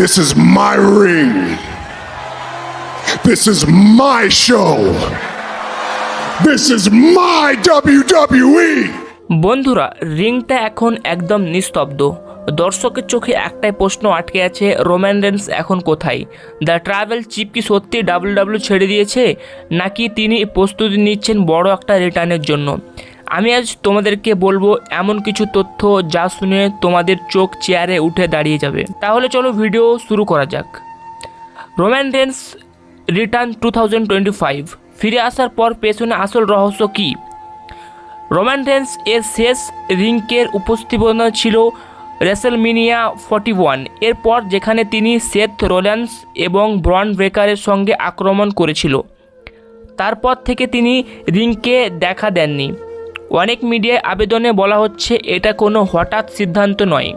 This is my ring. This is my show. This is my WWE. বন্ধুরা, রিংটা এখন একদম নিস্তব্ধ। দর্শকের চোখে একটাই প্রশ্ন আটকে আছে, রোমান রেন্স এখন কোথায়? দ্য ট্রাইবাল চিফ কি সত্যি ডাব্লিউডাব্লিউ ছেড়ে দিয়েছে, নাকি তিনি প্রস্তুতি নিচ্ছেন বড় একটা রিটার্নের জন্য? আমি আজ তোমাদেরকে বলবো এমন কিছু তথ্য যা শুনে তোমাদের চোখ চেয়ারে উঠে দাঁড়িয়ে যাবে। তাহলে চলো ভিডিও শুরু করা যাক। রোমান রেন্স রিটার্ন 2025 ফিরে আসার পর পেছনে আসল রহস্য কী? রোমান রেন্স এর শেষ রিংকের উপস্থাপনা ছিল রেসলমেনিয়া 41 এরপর, যেখানে তিনি সেথ রোল্যান্স এবং ব্রন ব্রেকারের সঙ্গে আক্রমণ করেছিল। তারপর থেকে তিনি রিংকে দেখা দেননি। অনেক মিডিয়ায় আবেদনে বলা হচ্ছে এটা কোনো হঠাৎ সিদ্ধান্ত নয়,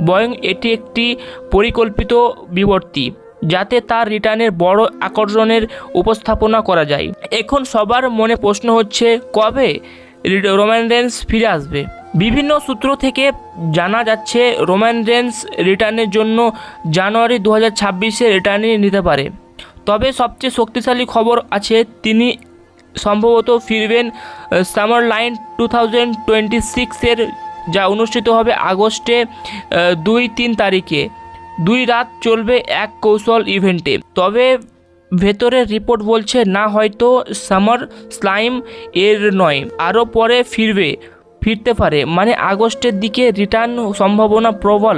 বরং এটি একটি পরিকল্পিত বিবর্তী, যাতে তার রিটার্নের বড় আকর্ষণের উপস্থাপনা করা যায়। এখন সবার মনে প্রশ্ন হচ্ছে, কবে রোমান রেন্স ফিরে আসবে? বিভিন্ন সূত্র থেকে জানা যাচ্ছে রোমান রেন্স রিটার্নের জন্য জানুয়ারি 2026-এ রিটার্ন নিতে পারে। তবে সবচেয়ে শক্তিশালী খবর আছে, তিনি সম্ভবত ফিরবেন সামারলাইন 2026-এর, যা অনুষ্ঠিত হবে আগস্টে 2-3 তারিখে। 2 রাত চলবে এক কৌশল ইভেন্টে। তবে ভেতরের রিপোর্ট বলছে না, হয়তো সামার স্লাইম এর নয়, আরও পরে ফিরতে পারে, মানে আগস্টের দিকে রিটার্ন সম্ভাবনা প্রবল।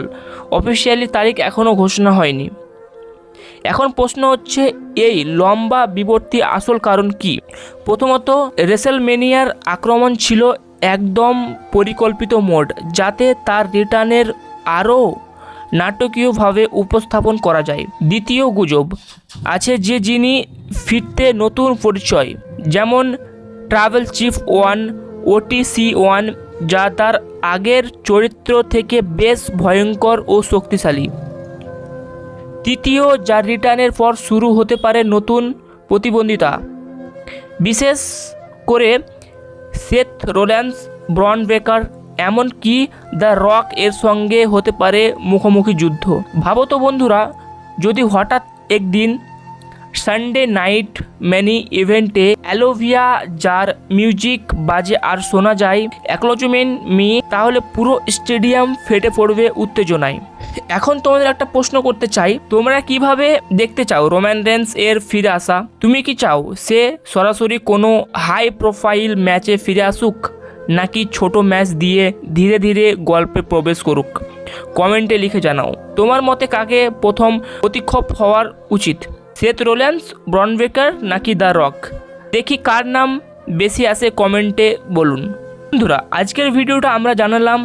অফিসিয়ালি তারিখ এখনও ঘোষণা হয়নি। এখন প্রশ্ন হচ্ছে, এই লম্বা বিবর্তি আসল কারণ কি? প্রথমত, রেসলমেনিয়ার আক্রমণ ছিল একদম পরিকল্পিত মোড, যাতে তার রিটার্নের আরও নাটকীয়ভাবে উপস্থাপন করা যায়। দ্বিতীয় গুজব আছে যে যিনি ফিরতে নতুন পরিচয়, যেমন ট্রাইবাল চিফ 1 OTC1, যা তার আগের চরিত্র থেকে বেশ ভয়ঙ্কর ও শক্তিশালী। তৃতীয়, যার রিটার্নের পর শুরু হতে পারে নতুন প্রতিদ্বন্দ্বিতা, বিশেষ করে সেথ রোল্যান্স, ব্রন ব্রেকার, এমনকি দ্য রক এর সঙ্গে হতে পারে মুখোমুখি যুদ্ধ। ভাবো তো বন্ধুরা, যদি হঠাৎ একদিন সানডে নাইট ম্যানি ইভেন্টে অ্যালোভিয়া যার মিউজিক বাজে আর শোনা যায় অ্যাকনোলেজমেন্ট মি, তাহলে পুরো স্টেডিয়াম ফেটে পড়বে উত্তেজনায়। এখন তোমাদের একটা প্রশ্ন করতে চাই, তোমরা কিভাবে দেখতে চাও রোমান রেন্স এর ফিরে আসা? তুমি কি চাও সে সরাসরি কোনো হাই প্রোফাইল ম্যাচে ফিরে আসুক, নাকি ছোট ম্যাচ দিয়ে ধীরে ধীরে গল্পে প্রবেশ করুক? কমেন্টে লিখে জানাও তোমার মতে কাকে প্রথম প্রতিক্ষেপ হওয়ার উচিত, সেথ রোল্যান্স, ব্রন ব্রেকার, নাকি দ্য রক? দেখি কার নাম বেশি আসে, কমেন্টে বলুন। বন্ধুরা, আজকের ভিডিওটা আমরা জানালাম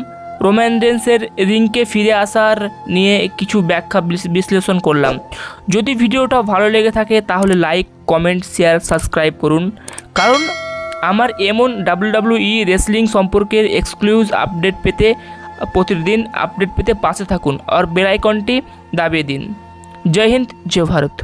রোমান রেন্সের রিংকে ফিরে আসার নিয়ে কিছু ব্যাখ্যা বিশ্লেষণ করলাম। যদি ভিডিওটা ভালো লেগে থাকে তাহলে লাইক, কমেন্ট, শেয়ার, সাবস্ক্রাইব করুন, কারণ আমার এমন WWE রেসলিং সম্পর্কের এক্সক্লুসিভ আপডেট পেতে প্রতিদিন আপডেট পেতে পাশে থাকুন আর বেল আইকনটি দাবিয়ে দিন। জয় হিন্দ, জয় ভারত।